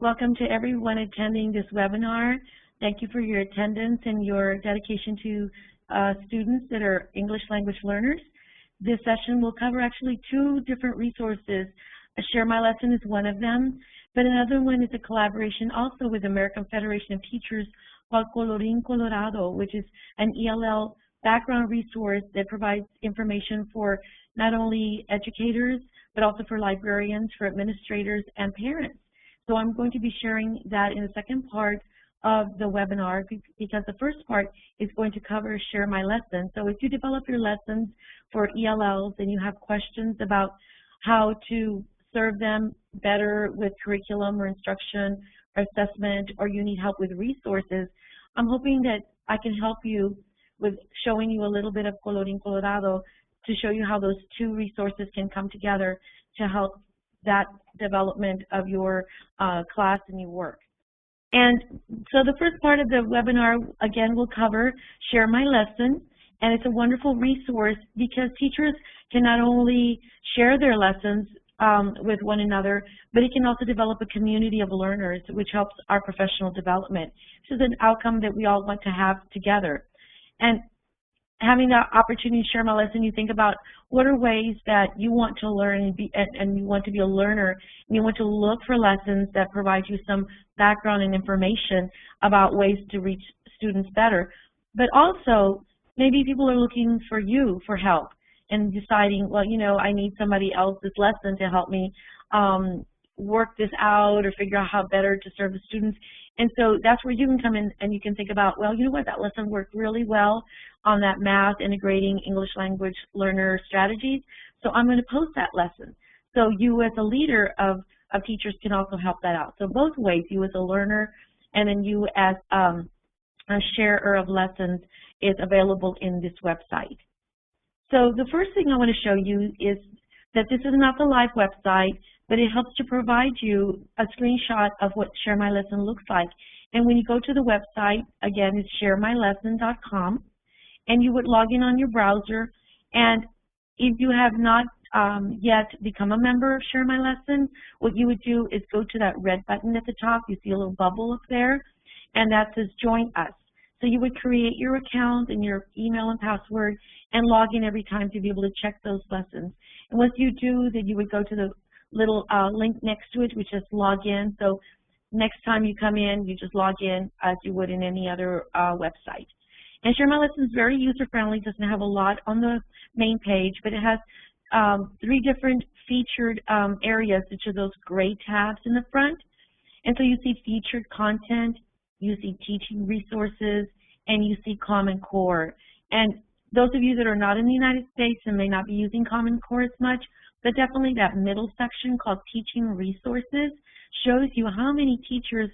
Welcome to everyone attending this webinar. Thank you for your attendance and your dedication to students that are English language learners. This session will cover actually two different resources. Share My Lesson is one of them, but another one is a collaboration also with the American Federation of Teachers called Colorín Colorado, which is an ELL background resource that provides information for not only educators, but also for librarians, for administrators, and parents. So I'm going to be sharing that in the second part of the webinar because the first part is going to cover Share My Lesson. So if you develop your lessons for ELLs and you have questions about how to serve them better with curriculum or instruction or assessment, or you need help with resources, I'm hoping that I can help you with showing you a little bit of Colorín Colorado to show you how those two resources can come together to help that development of your class and your work. And so the first part of the webinar, again, will cover Share My Lesson, and it's a wonderful resource because teachers can not only share their lessons with one another, but it can also develop a community of learners, which helps our professional development. This is an outcome that we all want to have together. And having the opportunity to share my lesson, you think about what are ways that you want to learn and you want to be a learner, and you want to look for lessons that provide you some background and information about ways to reach students better. But also, maybe people are looking for you for help and deciding, well, you know, I need somebody else's lesson to help me work this out or figure out how better to serve the students. And so that's where you can come in and you can think about, well, you know what, that lesson worked really well on that math integrating English language learner strategies. So I'm going to post that lesson. So you as a leader of teachers can also help that out. So both ways, you as a learner and then you as a sharer of lessons is available in this website. So the first thing I want to show you is that this is not the live website, but it helps to provide you a screenshot of what Share My Lesson looks like. And when you go to the website, again, it's sharemylesson.com, and you would log in on your browser. And if you have not yet become a member of Share My Lesson, what you would do is go to that red button at the top. You see a little bubble up there, and that says Join Us. So you would create your account and your email and password and log in every time to be able to check those lessons. And once you do, then you would go to the little link next to it, which is log in. So next time you come in, you just log in as you would in any other website. And Share My Lesson is very user-friendly. It doesn't have a lot on the main page, but it has 3 different featured areas, which are those gray tabs in the front. And so you see featured content, you see teaching resources, and you see Common Core. And those of you that are not in the United States and may not be using Common Core as much, but definitely that middle section called Teaching Resources shows you how many teachers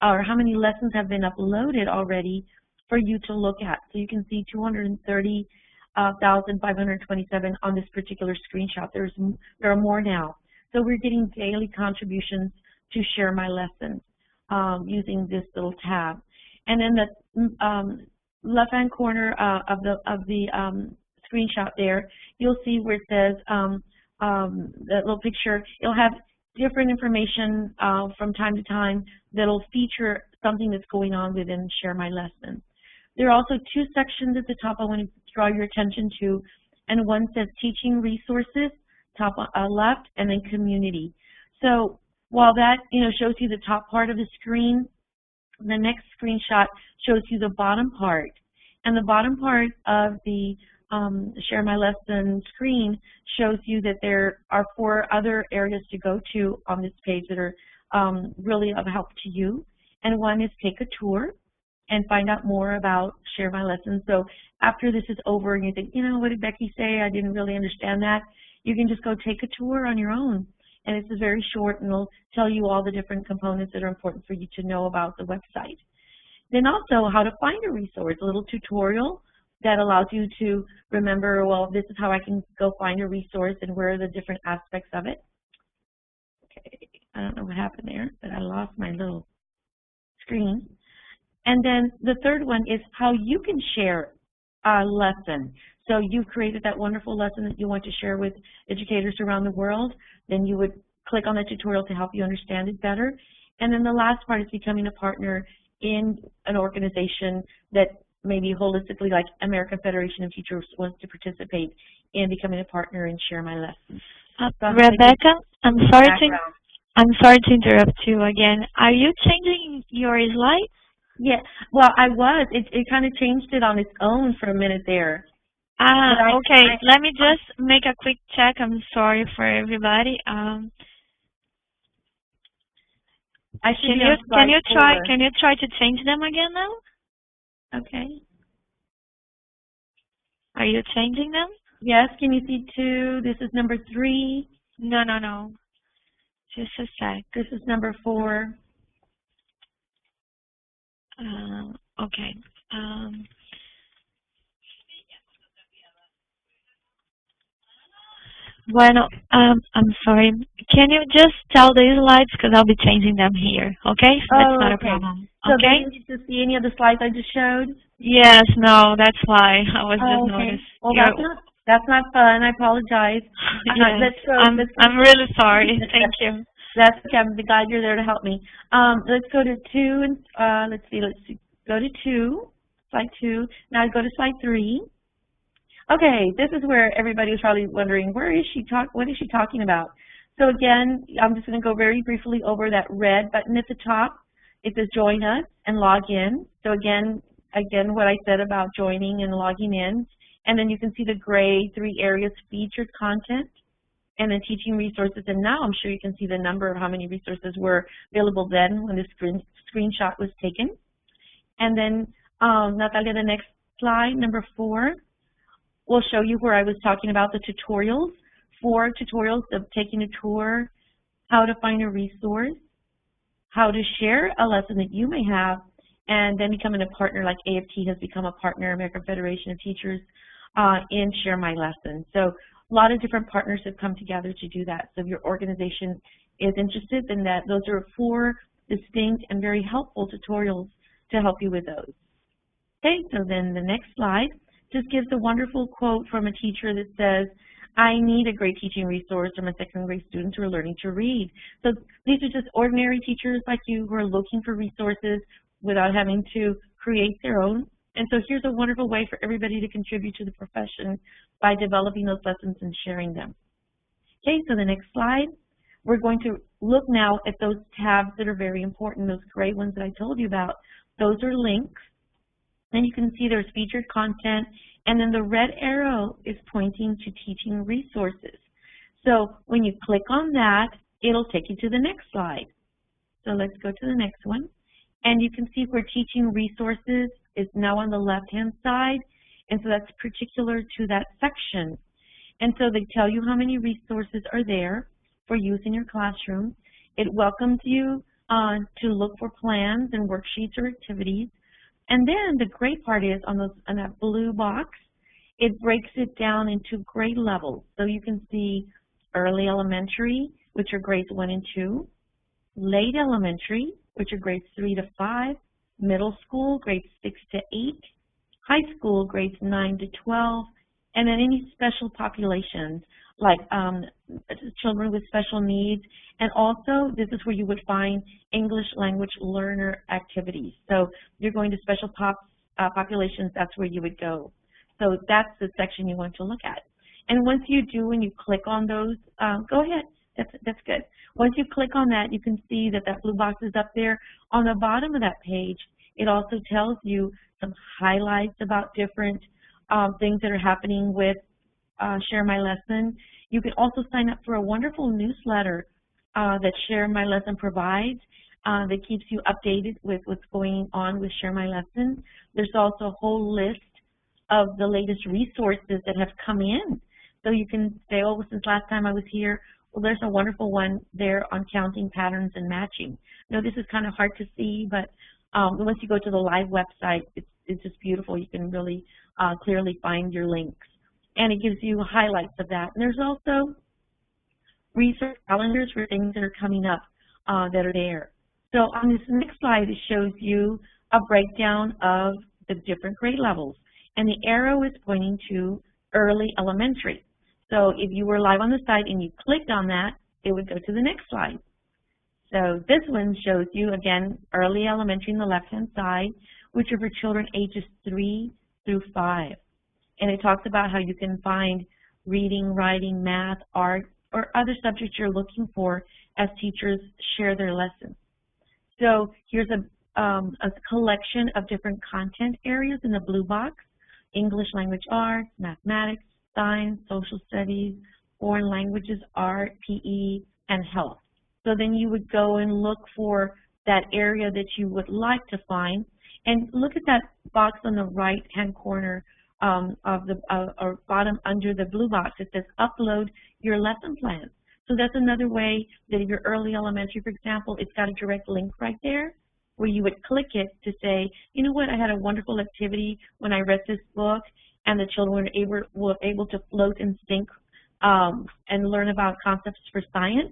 or how many lessons have been uploaded already for you to look at. So you can see 230,527 on this particular screenshot. There are more now. So we're getting daily contributions to Share My Lesson using this little tab. And then the left-hand corner of the screenshot there, you'll see where it says that little picture. It'll have different information from time to time that'll feature something that's going on within Share My Lesson. There are also 2 sections at the top I want to draw your attention to, and one says Teaching Resources, top left, and then Community. So while that shows you the top part of the screen, the next screenshot shows you the bottom part. And the bottom part of the Share My Lesson screen shows you that there are 4 other areas to go to on this page that are really of help to you. And one is Take a Tour and find out more about Share My Lesson. So after this is over and you think, you know, what did Becky say? I didn't really understand that. You can just go take a tour on your own. And it's very short, and it'll tell you all the different components that are important for you to know about the website. Then also how to find a resource, a little tutorial that allows you to remember, well, this is how I can go find a resource and where are the different aspects of it. Okay, I don't know what happened there, but I lost my little screen. And then the third one is how you can share a lesson. So you've created that wonderful lesson that you want to share with educators around the world. Then you would click on the tutorial to help you understand it better. And then the last part is becoming a partner in an organization that maybe holistically, like American Federation of Teachers, wants to participate in becoming a partner and share my lessons. So Rebecca, I'm sorry to interrupt you again. Are you changing your slides? Yeah, well, I was. It kind of changed it on its own for a minute there. Okay. Let me just make a quick check. I'm sorry for everybody. Can you try to change them again now? Okay. Are you changing them? Yes. Can you see 2? This is number 3. No. Just a sec. This is number 4. Okay. Bueno, I'm sorry. Can you just tell the slides, because I'll be changing them here, okay? That's not a problem. So they didn't get to see any of the slides I just showed? Yes, no, that's why I was just noticing. Well, that's not fun. I apologize. Yes, I'm really sorry. Thank you. That's okay. I'm glad you're there to help me. Let's go to 2 and let's see. Go to 2, slide 2. Now go to slide 3. Okay, this is where everybody was probably wondering, what is she talking about? So again, I'm just going to go very briefly over that red button at the top. It says join us and log in. So again, what I said about joining and logging in. And then you can see the gray 3 areas: featured content, and then teaching resources. And now I'm sure you can see the number of how many resources were available then when this screenshot was taken. And then, Natalia, the next slide, number 4. We'll show you where I was talking about the tutorials. 4 tutorials of taking a tour, how to find a resource, how to share a lesson that you may have, and then becoming a partner like AFT has become a partner, American Federation of Teachers, in Share My Lesson. So a lot of different partners have come together to do that. So if your organization is interested in that, those are 4 distinct and very helpful tutorials to help you with those. Okay, so then the next slide just gives a wonderful quote from a teacher that says, I need a great teaching resource for my second grade students who are learning to read. So these are just ordinary teachers like you who are looking for resources without having to create their own. And so here's a wonderful way for everybody to contribute to the profession by developing those lessons and sharing them. Okay, so the next slide, we're going to look now at those tabs that are very important, those gray ones that I told you about. Those are links. Then you can see there's featured content, and then the red arrow is pointing to teaching resources. So when you click on that, it'll take you to the next slide. So let's go to the next one. And you can see where teaching resources is now on the left-hand side, and so that's particular to that section. And so they tell you how many resources are there for use in your classroom. It welcomes you to look for plans and worksheets or activities. And then the great part is on that blue box, it breaks it down into grade levels. So you can see early elementary, which are grades 1 and 2, late elementary, which are grades 3 to 5, middle school, grades 6 to 8, high school, grades 9 to 12, and then any special populations like children with special needs. And also, this is where you would find English language learner activities. So you're going to special populations, that's where you would go. So that's the section you want to look at. And once you do, when you click on those, go ahead, that's good. Once you click on that, you can see that that blue box is up there. On the bottom of that page, it also tells you some highlights about different things that are happening with Share My Lesson. You can also sign up for a wonderful newsletter that Share My Lesson provides that keeps you updated with what's going on with Share My Lesson. There's also a whole list of the latest resources that have come in. So you can say, oh, since last time I was here, well, there's a wonderful one there on counting patterns and matching. Now, this is kind of hard to see, but once you go to the live website, it's just beautiful. You can really clearly find your links. And it gives you highlights of that. And there's also research calendars for things that are coming up that are there. So on this next slide, it shows you a breakdown of the different grade levels. And the arrow is pointing to early elementary. So if you were live on the site and you clicked on that, it would go to the next slide. So this one shows you, again, early elementary on the left-hand side, which are for children ages 3 through 5. And it talks about how you can find reading, writing, math, art, or other subjects you're looking for as teachers share their lessons. So here's a collection of different content areas in the blue box: English language arts, mathematics, science, social studies, foreign languages, art, PE, and health. So then you would go and look for that area that you would like to find, and look at that box on the right-hand corner or bottom under the blue box. It says upload your lesson plan. So that's another way that if you're early elementary, for example, it's got a direct link right there where you would click it to say, you know what, I had a wonderful activity when I read this book, and the children were able to float and think and learn about concepts for science.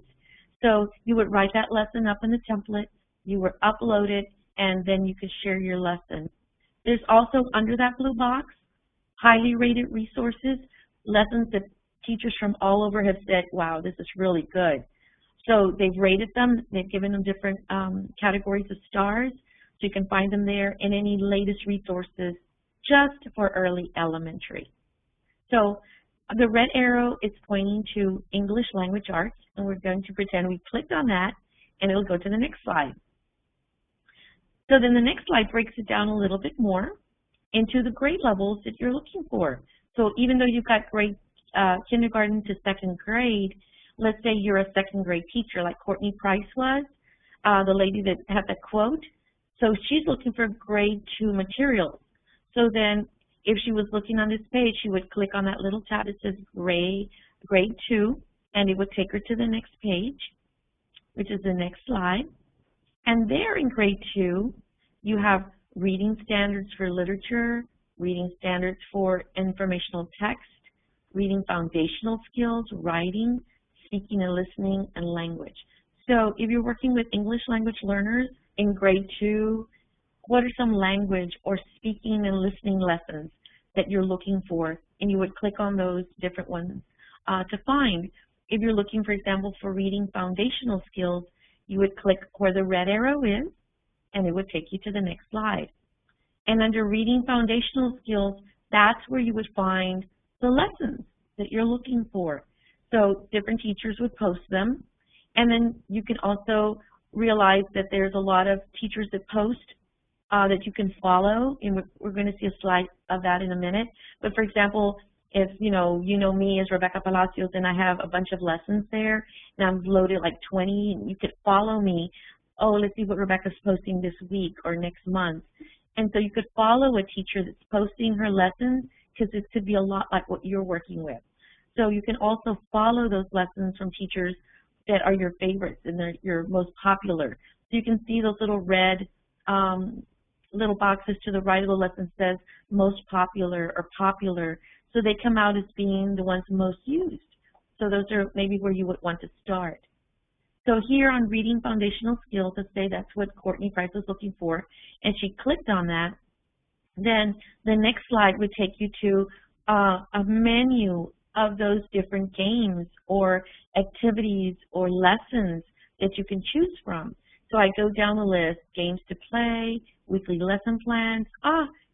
So you would write that lesson up in the template, you would upload it, and then you could share your lesson. There's also, under that blue box, highly rated resources, lessons that teachers from all over have said, wow, this is really good. So they've rated them, they've given them different categories of stars, so you can find them there in any latest resources just for early elementary. So the red arrow is pointing to English language arts, and we're going to pretend we clicked on that, and it'll go to the next slide. So then the next slide breaks it down a little bit more into the grade levels that you're looking for. So even though you've got grade kindergarten to second grade, let's say you're a second grade teacher like Courtney Price was, the lady that had that quote. So she's looking for grade 2 materials. So then if she was looking on this page, she would click on that little tab that says grade 2, and it would take her to the next page, which is the next slide. And there in grade 2, you have reading standards for literature, reading standards for informational text, reading foundational skills, writing, speaking and listening, and language. So if you're working with English language learners in grade 2, what are some language or speaking and listening lessons that you're looking for? And you would click on those different ones to find. If you're looking, for example, for reading foundational skills, you would click where the red arrow is, and it would take you to the next slide. And under reading foundational skills, that's where you would find the lessons that you're looking for. So different teachers would post them. And then you can also realize that there's a lot of teachers that post that you can follow, and we're going to see a slide of that in a minute. But for example, if you know me as Rebecca Palacios, and I have a bunch of lessons there, and I've loaded like 20, and you could follow me. Oh, let's see what Rebecca's posting this week or next month. And so you could follow a teacher that's posting her lessons, because it could be a lot like what you're working with. So you can also follow those lessons from teachers that are your favorites and they're your most popular. So you can see those little red little boxes to the right of the lesson says most popular or popular. So they come out as being the ones most used. So those are maybe where you would want to start. So here on reading foundational skills, let's say that's what Courtney Price was looking for, and she clicked on that. Then the next slide would take you to a menu of those different games or activities or lessons that you can choose from. So I go down the list: games to play, weekly lesson plans.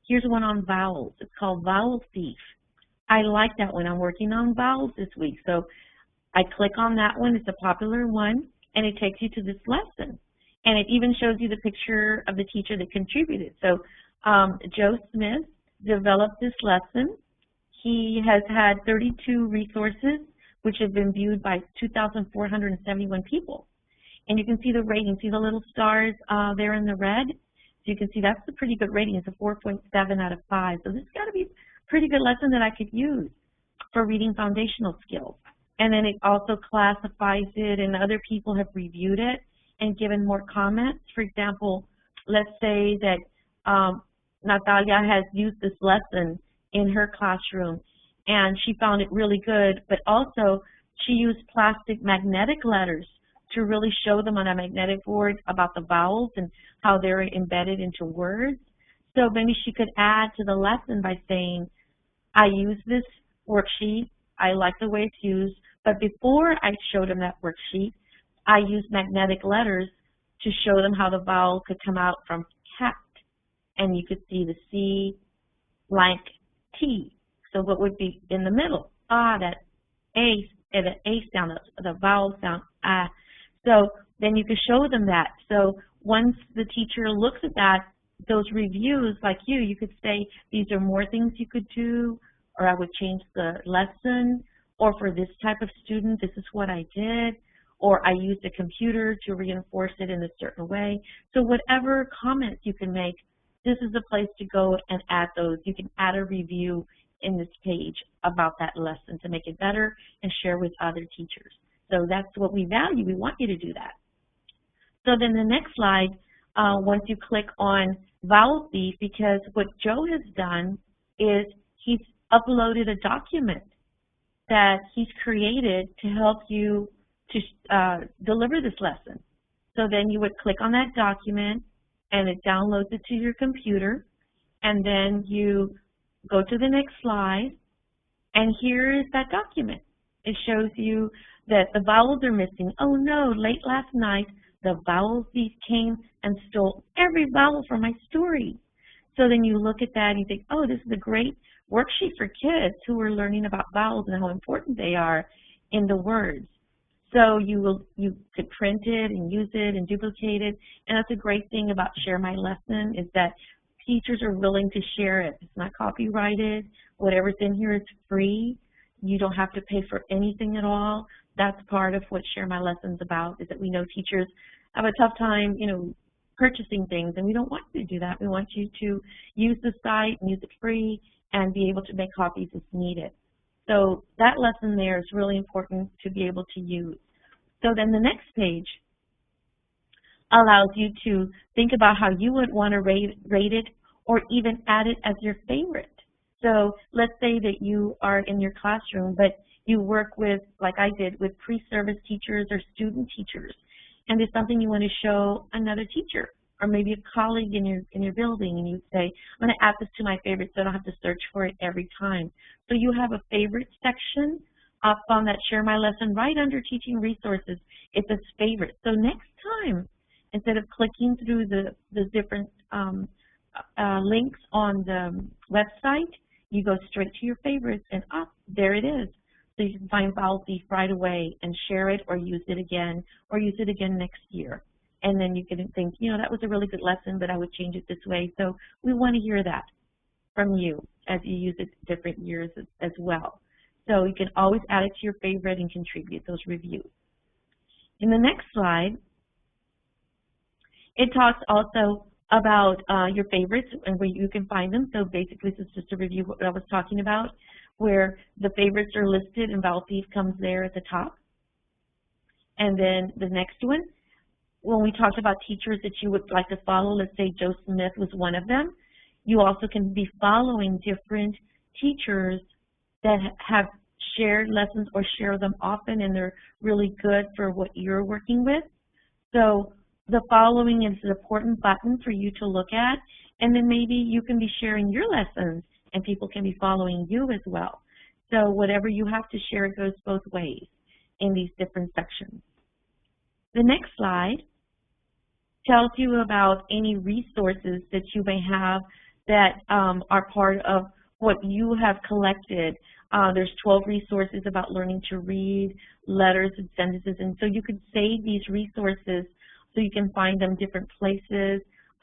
Here's one on vowels. It's called Vowel Thief. I like that one. I'm working on vowels this week. So I click on that one. It's a popular one, and it takes you to this lesson. And it even shows you the picture of the teacher that contributed. So Joe Smith developed this lesson. He has had 32 resources, which have been viewed by 2,471 people. And you can see the rating. See the little stars there in the red? So you can see that's a pretty good rating. It's a 4.7 out of 5. So this has got to be a pretty good lesson that I could use for reading foundational skills. And then it also classifies it, and other people have reviewed it and given more comments. For example, let's say that Natalia has used this lesson in her classroom, and she found it really good, but also she used plastic magnetic letters to really show them on a magnetic board about the vowels and how they're embedded into words. So maybe she could add to the lesson by saying, I use this worksheet, I like the way it's used, but before I showed them that worksheet, I used magnetic letters to show them how the vowel could come out from cat. And you could see the C like T. So what would be in the middle? That A sound, the vowel sound, ah. So then you could show them that. So once the teacher looks at that, those reviews, like you could say, these are more things you could do, or I would change the lesson, or for this type of student, this is what I did, or I used a computer to reinforce it in a certain way. So whatever comments you can make, this is the place to go and add those. You can add a review in this page about that lesson to make it better and share with other teachers. So that's what we value. We want you to do that. So then the next slide, once you click on Vowel Thief, because what Joe has done is he's uploaded a document that he's created to help you to deliver this lesson. So then you would click on that document and it downloads it to your computer, and then you go to the next slide, and here is that document. It shows you that the vowels are missing. Oh no, late last night the vowel thief came and stole every vowel from my story. So then you look at that and you think, oh, this is a great worksheet for kids who are learning about vowels and how important they are in the words. So you could print it and use it and duplicate it. And that's a great thing about Share My Lesson, is that teachers are willing to share it. It's not copyrighted. Whatever's in here is free. You don't have to pay for anything at all. That's part of what Share My Lesson's about, is that we know teachers have a tough time, purchasing things, and we don't want you to do that. We want you to use the site and use it free and be able to make copies as needed. So that lesson there is really important to be able to use. So then the next page allows you to think about how you would want to rate it, or even add it as your favorite. So let's say that you are in your classroom, but you work with, like I did, with pre-service teachers or student teachers, and there's something you want to show another teacher, or maybe a colleague in your building, and you say, I'm going to add this to my favorites so I don't have to search for it every time. So you have a favorite section up on that Share My Lesson right under Teaching Resources. It says Favorites. So next time, instead of clicking through the different links on the website, you go straight to your favorites, and there it is. So you can find Vowel Thief right away and share it, or use it again next year. And then you can think, that was a really good lesson, but I would change it this way. So we want to hear that from you as you use it different years as well. So you can always add it to your favorite and contribute those reviews. In the next slide, it talks also about your favorites and where you can find them. So basically, this is just a review of what I was talking about, where the favorites are listed and Vowel Thief comes there at the top. And then the next one, when we talked about teachers that you would like to follow, let's say Joe Smith was one of them, you also can be following different teachers that have shared lessons or share them often, and they're really good for what you're working with. So the following is an important button for you to look at, and then maybe you can be sharing your lessons and people can be following you as well. So whatever you have to share goes both ways in these different sections. The next slide tells you about any resources that you may have that are part of what you have collected. There's 12 resources about learning to read, letters and sentences, and so you can save these resources so you can find them different places,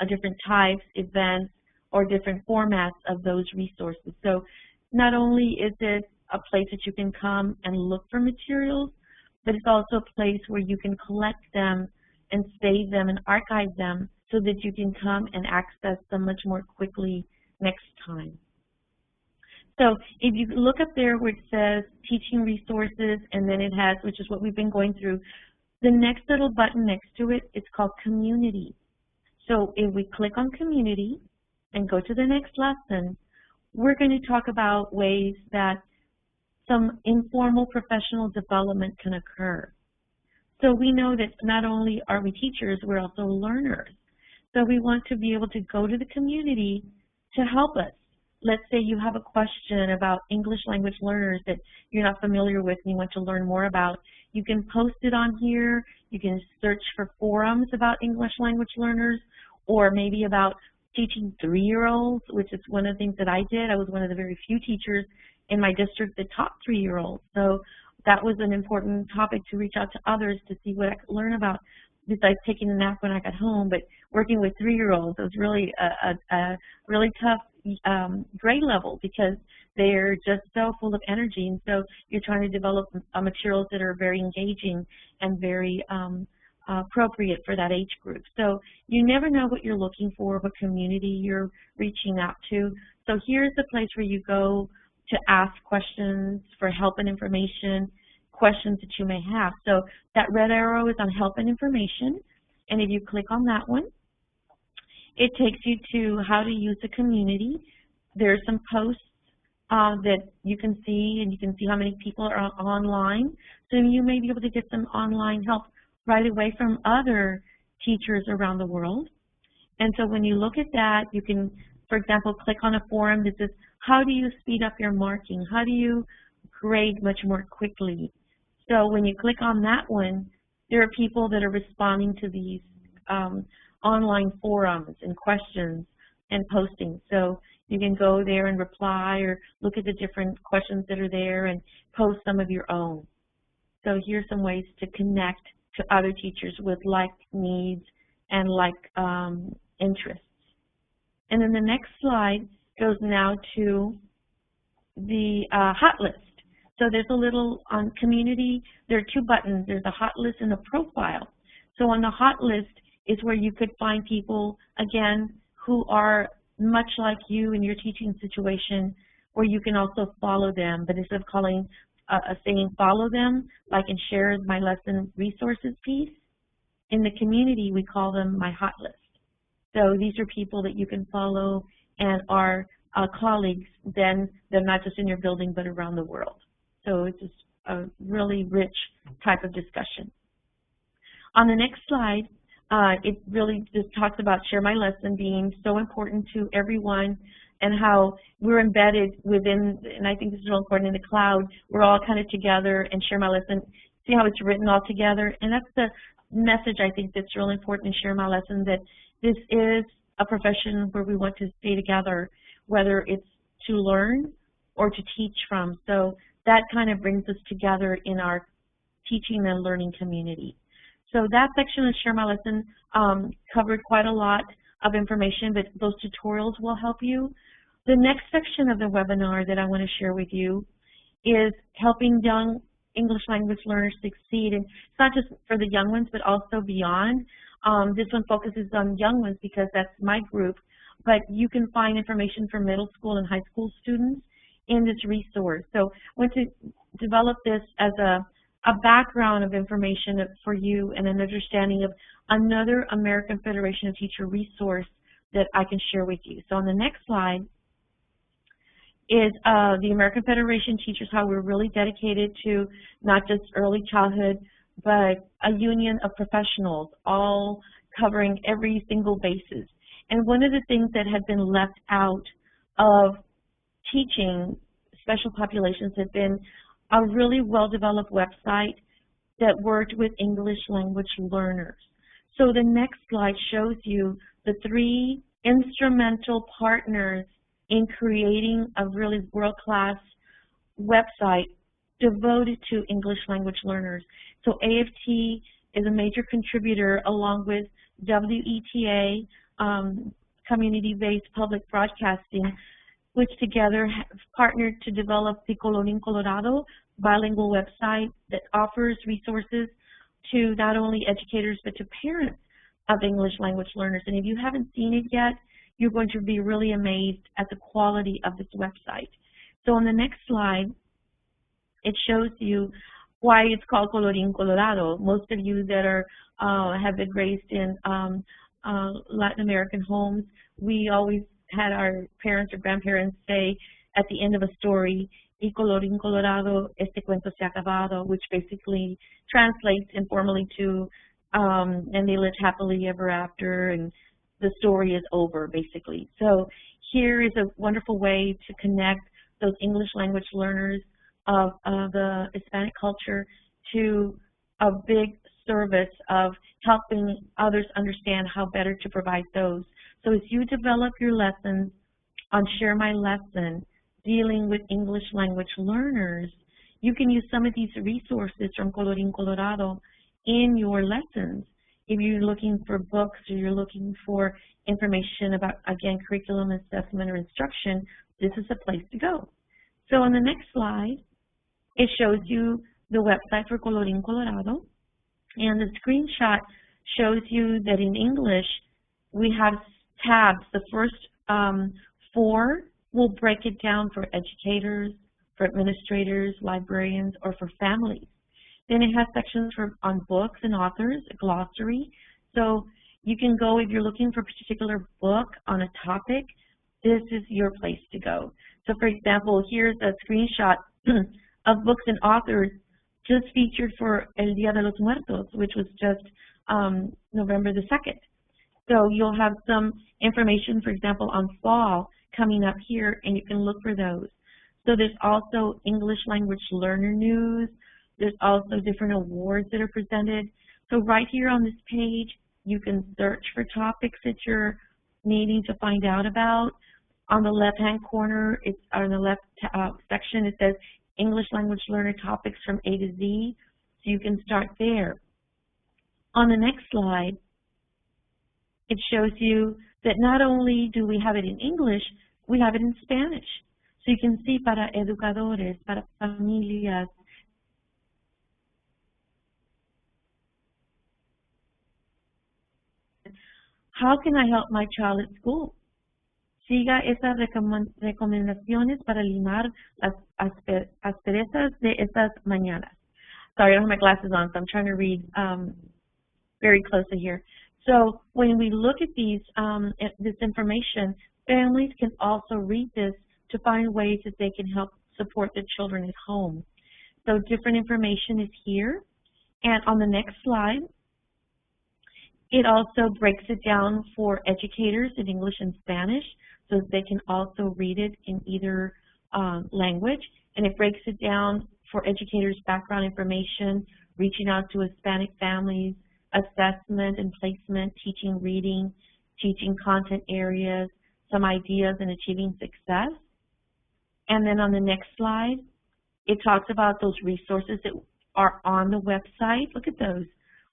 different types, events, or different formats of those resources. So not only is it a place that you can come and look for materials, but it's also a place where you can collect them and save them and archive them so that you can come and access them much more quickly next time. So if you look up there where it says Teaching Resources, and then it has, which is what we've been going through, the next little button next to it is called Community. So if we click on Community and go to the next lesson, we're going to talk about ways that some informal professional development can occur. So we know that not only are we teachers, we're also learners. So we want to be able to go to the community to help us let's say you have a question about English language learners that you're not familiar with and you want to learn more about, you can post it on here. You can search for forums about English language learners, or maybe about teaching 3-year-olds, which is one of the things that I did. I was one of the very few teachers in my district that taught 3-year-olds. So that was an important topic to reach out to others to see what I could learn about, besides taking a nap when I got home. But working with 3-year-olds was really a really tough grade level, because they're just so full of energy, and so you're trying to develop materials that are very engaging and very appropriate for that age group. So you never know what you're looking for, what community you're reaching out to. So here's the place where you go to ask questions for help and information, questions that you may have. So that red arrow is on help and information, and if you click on that one, it takes you to how to use the community. There's some posts that you can see, and you can see how many people are online. So you may be able to get some online help right away from other teachers around the world. And so when you look at that, you can, for example, click on a forum that says, how do you speed up your marking? How do you grade much more quickly? So when you click on that one, there are people that are responding to these online forums and questions and postings. So you can go there and reply, or look at the different questions that are there and post some of your own. So here's some ways to connect to other teachers with like needs and like interests. And then the next slide goes now to the hot list. So there's a little, on community, there are 2 buttons. There's a hot list and a profile. So on the hot list is where you could find people, again, who are much like you in your teaching situation, where you can also follow them. But instead of calling saying follow them, like in Share My Lesson Resources piece, in the community we call them my hot list. So these are people that you can follow and are colleagues, then they're not just in your building but around the world. So it's just a really rich type of discussion. On the next slide, it really just talks about Share My Lesson being so important to everyone, and how we're embedded within, and I think this is real important, in the cloud. We're all kind of together, and Share My Lesson, see how it's written all together? And that's the message I think that's really important in Share My Lesson, that this is a profession where we want to stay together, whether it's to learn or to teach from. So that kind of brings us together in our teaching and learning community. So that section of Share My Lesson covered quite a lot of information, but those tutorials will help you. The next section of the webinar that I want to share with you is helping young English language learners succeed. And it's not just for the young ones, but also beyond. This one focuses on young ones because that's my group, but you can find information for middle school and high school students in this resource. So I want to develop this as a background of information for you and an understanding of another American Federation of Teachers resource that I can share with you. So on the next slide is the American Federation of Teachers, how we're really dedicated to not just early childhood, but a union of professionals, all covering every single basis. And one of the things that had been left out of teaching special populations had been a really well-developed website that worked with English language learners. So the next slide shows you the 3 instrumental partners in creating a really world-class website devoted to English language learners. So AFT is a major contributor, along with WETA, Community-Based Public Broadcasting, which together have partnered to develop the Colorín Colorado bilingual website that offers resources to not only educators but to parents of English language learners. And if you haven't seen it yet, you're going to be really amazed at the quality of this website. So on the next slide, it shows you why it's called Colorín Colorado. Most of you that are have been raised in Latin American homes, we always had our parents or grandparents say at the end of a story, "Y colorín colorado, este cuento se ha acabado," which basically translates informally to and they lived happily ever after, and the story is over, basically. So here is a wonderful way to connect those English language learners of the Hispanic culture to a big service of helping others understand how better to provide those. So as you develop your lessons on Share My Lesson, dealing with English language learners, you can use some of these resources from Colorín Colorado in your lessons. If you're looking for books or you're looking for information about, again, curriculum assessment or instruction, this is a place to go. So on the next slide, it shows you the website for Colorín Colorado, and the screenshot shows you that in English we have tabs. The first 4 will break it down for educators, for administrators, librarians, or for families. Then it has sections on books and authors, a glossary. So you can go, if you're looking for a particular book on a topic, this is your place to go. So for example, here's a screenshot of books and authors just featured for El Día de los Muertos, which was just November the 2nd. So you'll have some information, for example, on fall coming up here, and you can look for those. So there's also English language learner news. There's also different awards that are presented. So right here on this page, you can search for topics that you're needing to find out about. On the left-hand corner, it's on the left section, it says English language learner topics from A to Z. So you can start there. On the next slide, it shows you that not only do we have it in English, we have it in Spanish. So you can see para educadores, para familias. How can I help my child at school? Siga esas recomendaciones para limar las asperezas de estas mañanas. Sorry, I don't have my glasses on, so I'm trying to read very closely here. So when we look at these, this information, families can also read this to find ways that they can help support their children at home. So different information is here. And on the next slide, it also breaks it down for educators in English and Spanish, so they can also read it in either language. And it breaks it down for educators' background information, reaching out to Hispanic families, assessment and placement, teaching reading, teaching content areas, some ideas in achieving success. And then on the next slide, it talks about those resources that are on the website. Look at those.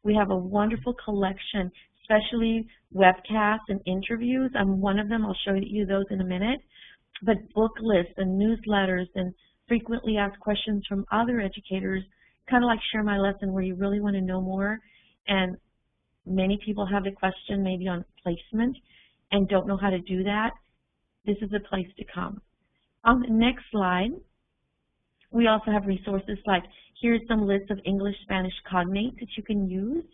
We have a wonderful collection, especially webcasts and interviews. I'm one of them. I'll show you those in a minute. But book lists and newsletters and frequently asked questions from other educators, kind of like Share My Lesson, where you really want to know more. And many people have a question maybe on placement and don't know how to do that. This is a place to come. On the next slide, we also have resources like, here's some lists of English, Spanish cognates that you can use,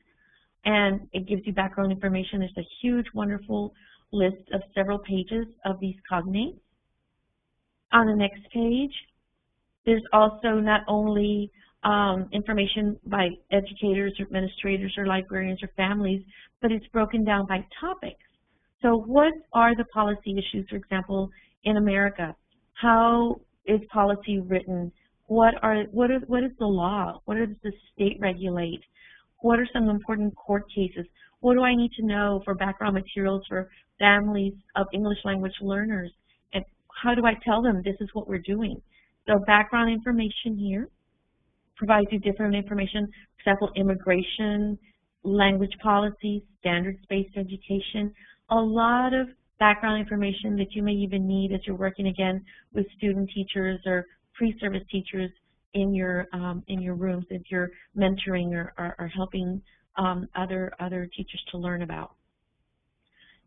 and it gives you background information. There's a huge, wonderful list of several pages of these cognates. On the next page, there's also not only information by educators or administrators or librarians or families, but it's broken down by topics. So what are the policy issues, for example, in America? How is policy written? What is the law? What does the state regulate? What are some important court cases? What do I need to know for background materials for families of English language learners? And how do I tell them this is what we're doing? So background information here provides you different information, for example, immigration, language policies, standards-based education, a lot of background information that you may even need as you're working again with student teachers or pre-service teachers in your rooms if you're mentoring or helping other teachers to learn about.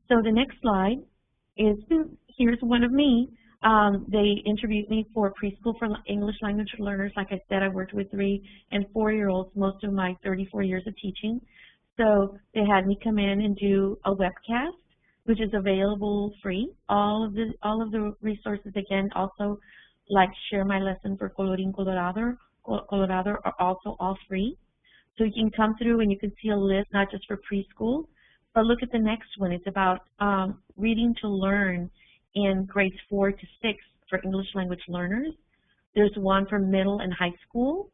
So the next slide is, here's one of me. They interviewed me for preschool for English language learners. Like I said, I worked with 3- and 4-year-olds most of my 34 years of teaching. So they had me come in and do a webcast, which is available free. All of the resources, again, also like Share My Lesson for Colorín Colorado are also all free. So you can come through and you can see a list, not just for preschool, but look at the next one. It's about reading to learn in grades 4 to 6 for English language learners. There's one for middle and high school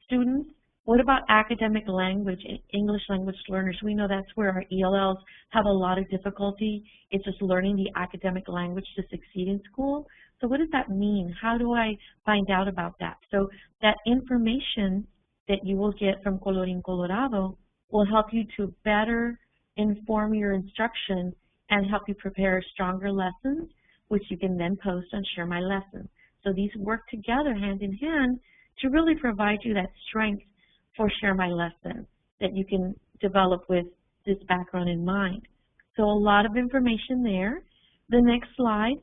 students. What about academic language, English language learners? We know that's where our ELLs have a lot of difficulty. It's just learning the academic language to succeed in school. So what does that mean? How do I find out about that? So that information that you will get from Colorín Colorado will help you to better inform your instruction and help you prepare stronger lessons, which you can then post on Share My Lesson. So these work together hand in hand to really provide you that strength for Share My Lesson that you can develop with this background in mind. So a lot of information there. The next slide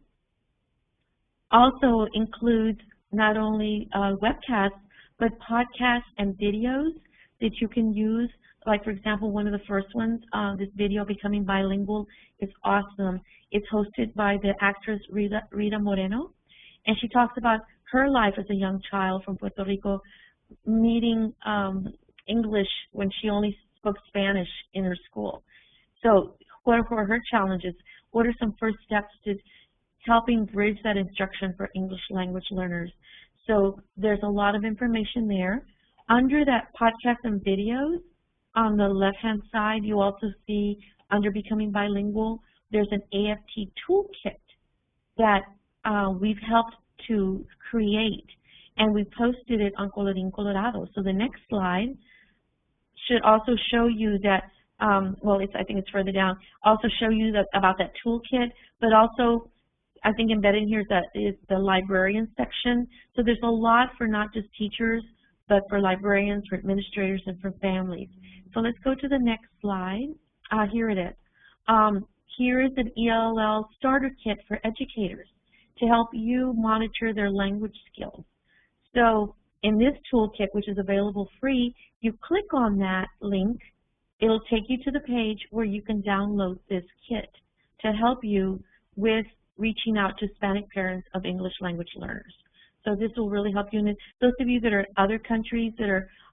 also includes not only webcasts, but podcasts and videos that you can use. Like, for example, one of the first ones, this video, Becoming Bilingual, is awesome. It's hosted by the actress Rita Moreno, and she talks about her life as a young child from Puerto Rico, meeting English when she only spoke Spanish in her school. So what were her challenges? What are some first steps to helping bridge that instruction for English language learners? So there's a lot of information there. Under that podcast and videos, on the left-hand side, you also see under Becoming Bilingual, there's an AFT toolkit that we've helped to create, and we posted it on Colorín Colorado. So the next slide should also show you that, well, I think it's further down, also show you about that toolkit, but also I think embedded in here is the librarian section. So there's a lot for not just teachers, but for librarians, for administrators, and for families. So let's go to the next slide. Here it is. Here is an ELL starter kit for educators to help you monitor their language skills. So in this toolkit, which is available free, you click on that link. It'll take you to the page where you can download this kit to help you with reaching out to Hispanic parents of English language learners. So this will really help you. And those of you that are in other countries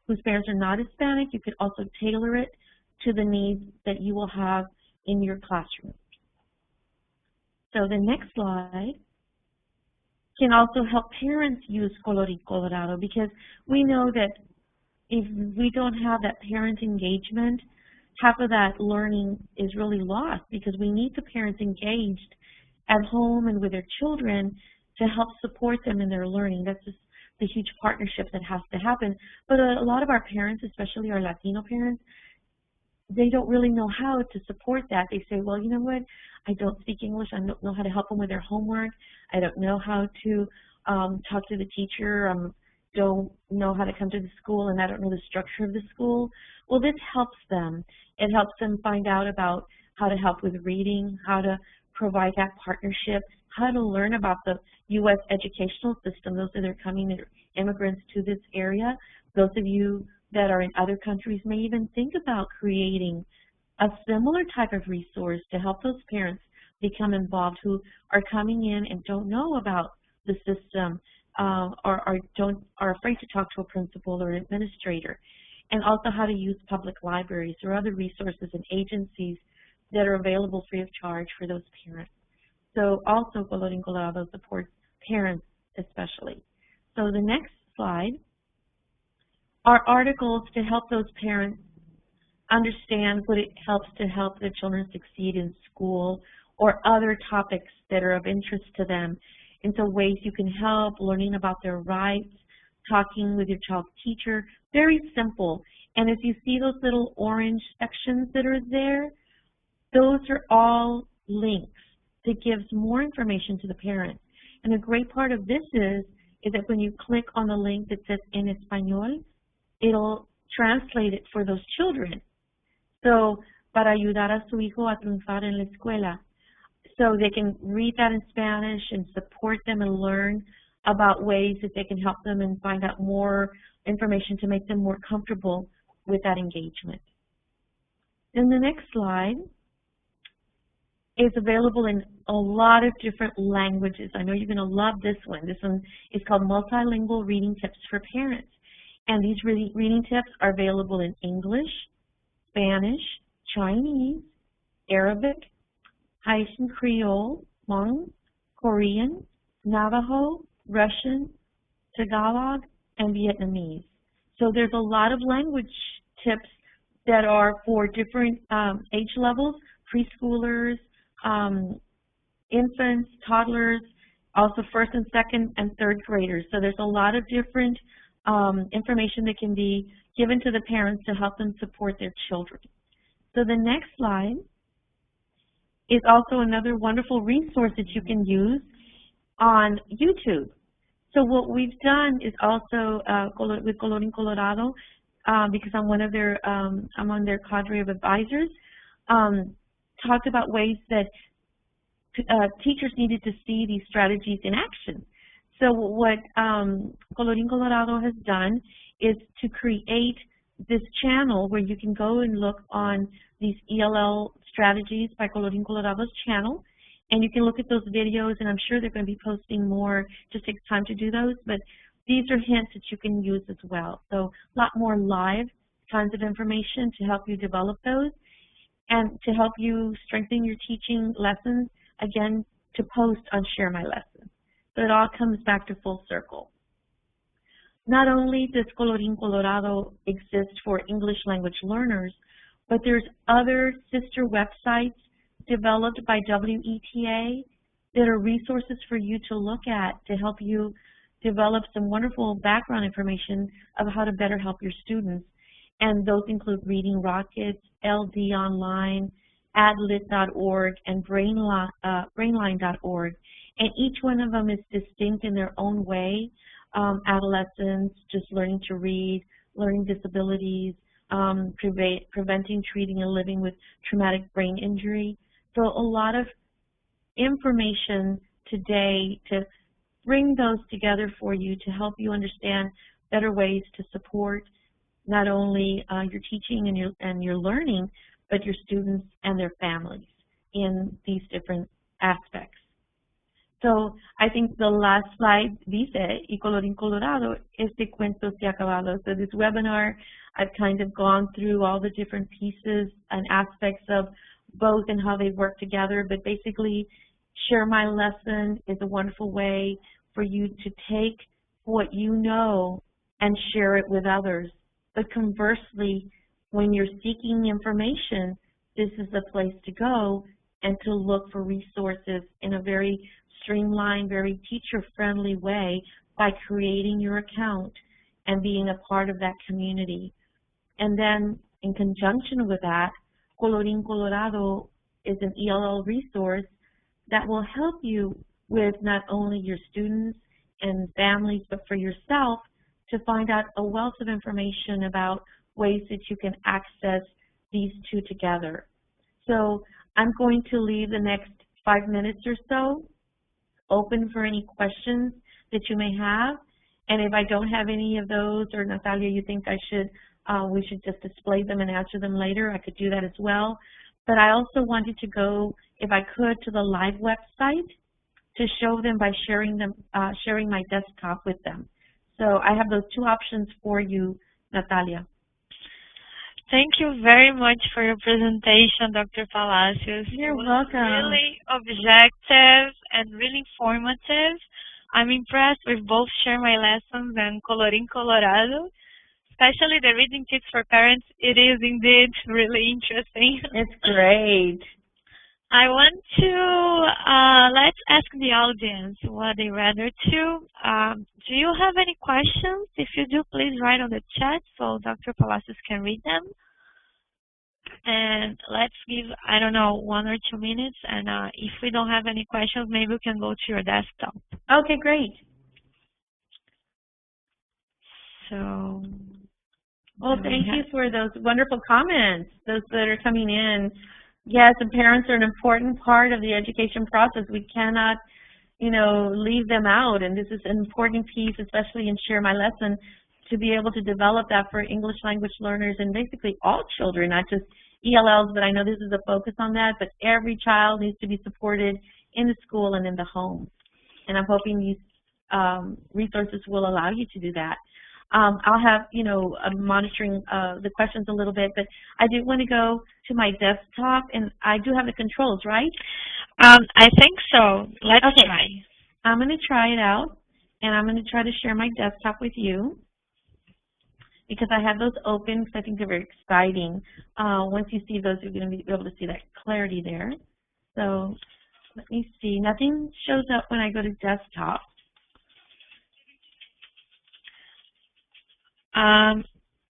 whose parents are not Hispanic, you could also tailor it to the needs that you will have in your classroom. So the next slide can also help parents use Colorín Colorado, because we know that if we don't have that parent engagement, half of that learning is really lost, because we need the parents engaged at home and with their children to help support them in their learning. That's just the huge partnership that has to happen. But a lot of our parents, especially our Latino parents, they don't really know how to support that. They say, well, you know what, I don't speak English, I don't know how to help them with their homework, I don't know how to talk to the teacher, don't know how to come to the school, and I don't know the structure of the school. Well, this helps them. It helps them find out about how to help with reading, how to provide that partnership, how to learn about the U.S. educational system. Those that are coming immigrants to this area, those of you that are in other countries may even think about creating a similar type of resource to help those parents become involved who are coming in and don't know about the system, or are afraid to talk to a principal or an administrator, and also how to use public libraries or other resources and agencies that are available free of charge for those parents. So also Colorín Colorado supports parents especially. So the next slide are articles to help those parents understand what it helps to help their children succeed in school, or other topics that are of interest to them. And so ways you can help, learning about their rights, talking with your child's teacher, very simple. And if you see those little orange sections that are there, those are all links that gives more information to the parent. And a great part of this is that when you click on the link that says En Español, it'll translate it for those children. So, para ayudar a su hijo a triunfar en la escuela. So they can read that in Spanish and support them and learn about ways that they can help them and find out more information to make them more comfortable with that engagement. Then the next slide is available in a lot of different languages. I know you're going to love this one. This one is called Multilingual Reading Tips for Parents. And these reading tips are available in English, Spanish, Chinese, Arabic, Haitian Creole, Hmong, Korean, Navajo, Russian, Tagalog, and Vietnamese. So there's a lot of language tips that are for different age levels, preschoolers, infants, toddlers, also first and second and third graders. So there's a lot of different information that can be given to the parents to help them support their children. So the next slide is also another wonderful resource that you can use on YouTube. So what we've done is also with Colorín Colorado, because I'm one of their, I'm on their cadre of advisors, talked about ways that teachers needed to see these strategies in action. So what Colorín Colorado has done is to create this channel where you can go and look on these ELL strategies by Colorín Colorado's channel, and you can look at those videos, and I'm sure they're going to be posting more. Just takes time to do those, but these are hints that you can use as well. So a lot more live kinds of information to help you develop those and to help you strengthen your teaching lessons, again, to post on Share My Lesson. So it all comes back to full circle. Not only does Colorín Colorado exist for English language learners, but there's other sister websites developed by WETA that are resources for you to look at to help you develop some wonderful background information of how to better help your students. And those include Reading Rockets, LD Online, adlit.org, and brainline.org. And each one of them is distinct in their own way. Adolescents, just learning to read, learning disabilities, preventing, treating, and living with traumatic brain injury. So a lot of information today to bring those together for you to help you understand better ways to support not only your teaching and your learning, but your students and their families in these different aspects. So I think the last slide dice, y Colorín Colorado, este cuento se ha acabado. So this webinar, I've kind of gone through all the different pieces and aspects of both and how they work together, but basically Share My Lesson is a wonderful way for you to take what you know and share it with others. But conversely, when you're seeking information, this is the place to go and to look for resources in a very streamlined, very teacher-friendly way by creating your account and being a part of that community. And then in conjunction with that, Colorín Colorado is an ELL resource that will help you with not only your students and families, but for yourself to find out a wealth of information about ways that you can access these two together. So I'm going to leave the next 5 minutes or so open for any questions that you may have. And if I don't have any of those, or Natalia, you think I should, we should just display them and answer them later, I could do that as well. But I also wanted to go, if I could, to the live website to show them by sharing them, sharing my desktop with them. So I have those two options for you, Natalia. Thank you very much for your presentation, Dr. Palacios. You're welcome. Really objective and really informative. I'm impressed with both Share My Lessons and Colorín Colorado, especially the reading tips for parents. It is indeed really interesting. It's great. I want to, let's ask the audience what they rather to. Do you have any questions? If you do, please write on the chat so Dr. Palacios can read them. And let's give, I don't know, 1 or 2 minutes. And if we don't have any questions, maybe we can go to your desktop. Okay, great. So, well, thank you for those wonderful comments, those that are coming in. Yes, and parents are an important part of the education process. We cannot, you know, leave them out, and this is an important piece, especially in Share My Lesson, to be able to develop that for English language learners and basically all children, not just ELLs, but I know this is a focus on that, but every child needs to be supported in the school and in the home. And I'm hoping these resources will allow you to do that. I'll have, monitoring the questions a little bit, but I did want to go to my desktop, and I do have the controls, right? I think so. Let's Okay. try. I'm going to try it out, and I'm going to try to share my desktop with you because I have those open because I think they're very exciting. Once you see those, you're going to be able to see that clarity there. So let me see. Nothing shows up when I go to desktop.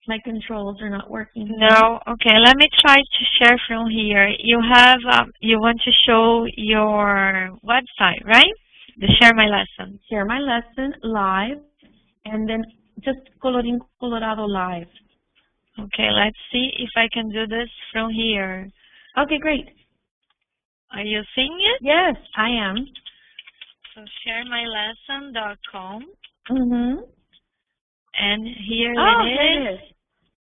My controls are not working. No. Okay, let me try to share from here. You have, you want to show your website, right? The Share My Lesson. Share My Lesson live, and then just Colorín Colorado live. Okay, let's see if I can do this from here. Okay, great. Are you seeing it? Yes, I am. So sharemylesson.com. Mm-hmm. And here Oh, it here is. it is.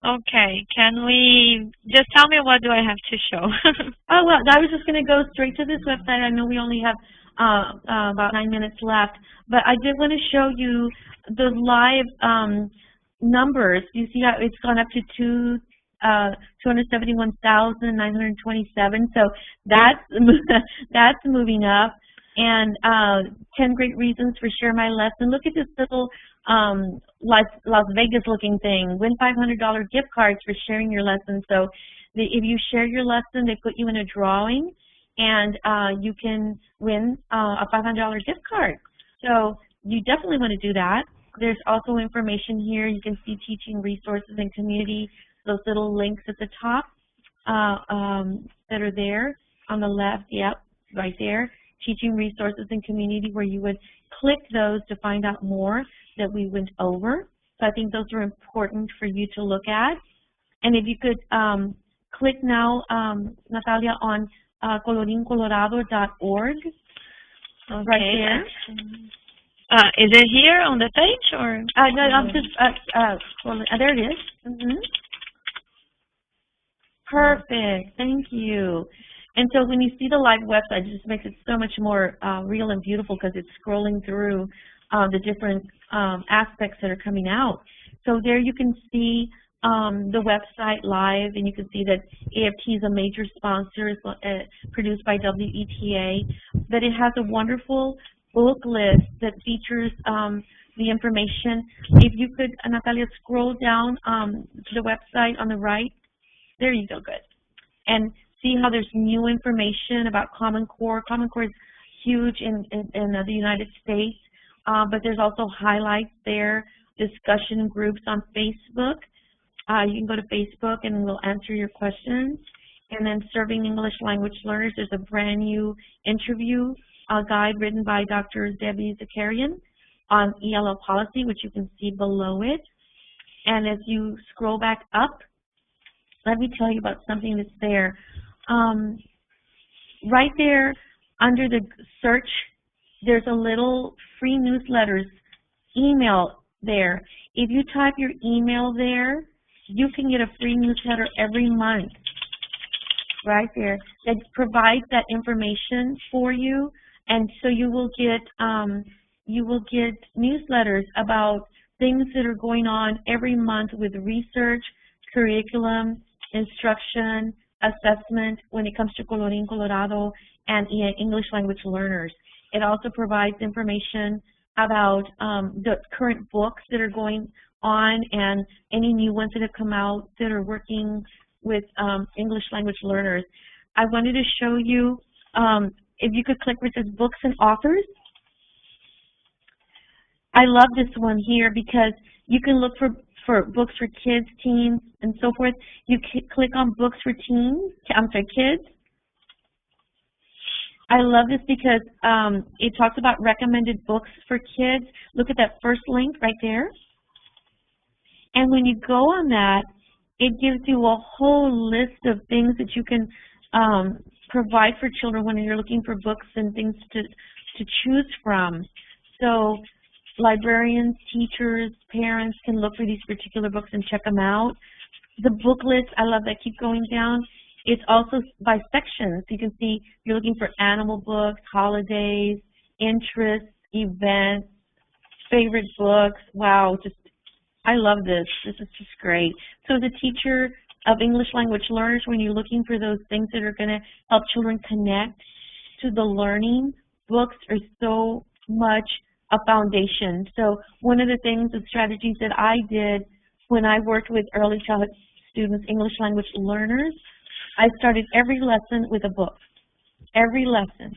Okay, can we just tell me what do I have to show? Oh, well, I was just going to go straight to this website. I know we only have about 9 minutes left, but I did want to show you the live numbers. You see how it's gone up to 271,927. So that's moving up. And 10 great reasons for Share My Lesson. Look at this little Las Vegas looking thing. Win $500 gift cards for sharing your lesson. So if you share your lesson, they put you in a drawing, and you can win a $500 gift card. So you definitely want to do that. There's also information here. You can see teaching resources and community, those little links at the top that are there on the left. Yep, right there. Teaching resources and community, where you would click those to find out more that we went over. So I think those are important for you to look at. And if you could click now, Natalia, on colorincolorado.org. Okay, right there. Is it here on the page, or? No, I'm just, there it is. Mm-hmm. Perfect, thank you. And so when you see the live website, it just makes it so much more real and beautiful because it's scrolling through the different aspects that are coming out. So there you can see the website live, and you can see that AFT is a major sponsor, produced by WETA, but it has a wonderful book list that features the information. If you could, Natalia, scroll down to the website on the right. There you go, good. And see how there's new information about Common Core. Common Core is huge in the United States, but there's also highlights there, discussion groups on Facebook. You can go to Facebook and we'll answer your questions. And then Serving English Language Learners, there's a brand new interview guide written by Dr. Debbie Zakarian on ELL policy, which you can see below it. And as you scroll back up, let me tell you about something that's there. Right there under the search, there's a little free newsletters email there. If you type your email there, you can get a free newsletter every month. Right there, that provides that information for you, and so you will get newsletters about things that are going on every month with research, curriculum, instruction, assessment when it comes to Colorín Colorado and English language learners. It also provides information about the current books that are going on and any new ones that have come out that are working with English language learners. I wanted to show you, if you could click where it says books and authors. I love this one here because you can look for books for kids, teens, and so forth. You click on books for teens, kids. I love this because it talks about recommended books for kids. Look at that first link right there. And when you go on that, it gives you a whole list of things that you can provide for children when you're looking for books and things to choose from. So librarians, teachers, parents can look for these particular books and check them out. The book list, I love that, keep going down. It's also by sections. You can see you're looking for animal books, holidays, interests, events, favorite books. Wow, just I love this. This is just great. So as a teacher of English language learners, when you're looking for those things that are going to help children connect to the learning, books are so much a foundation. So one of the things, the strategies that I did when I worked with early childhood students, English language learners, I started every lesson with a book. Every lesson.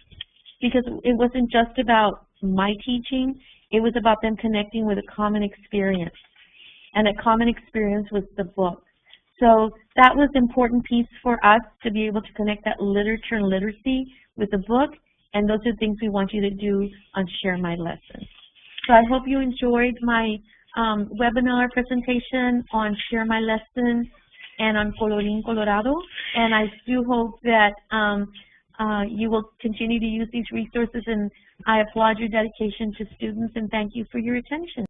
Because it wasn't just about my teaching, it was about them connecting with a common experience. And a common experience was the book. So that was an important piece for us to be able to connect that literature and literacy with the book, and those are things we want you to do on Share My Lesson. So I hope you enjoyed my webinar presentation on Share My Lesson and on Colorín Colorado, and I do hope that you will continue to use these resources, and I applaud your dedication to students, and thank you for your attention.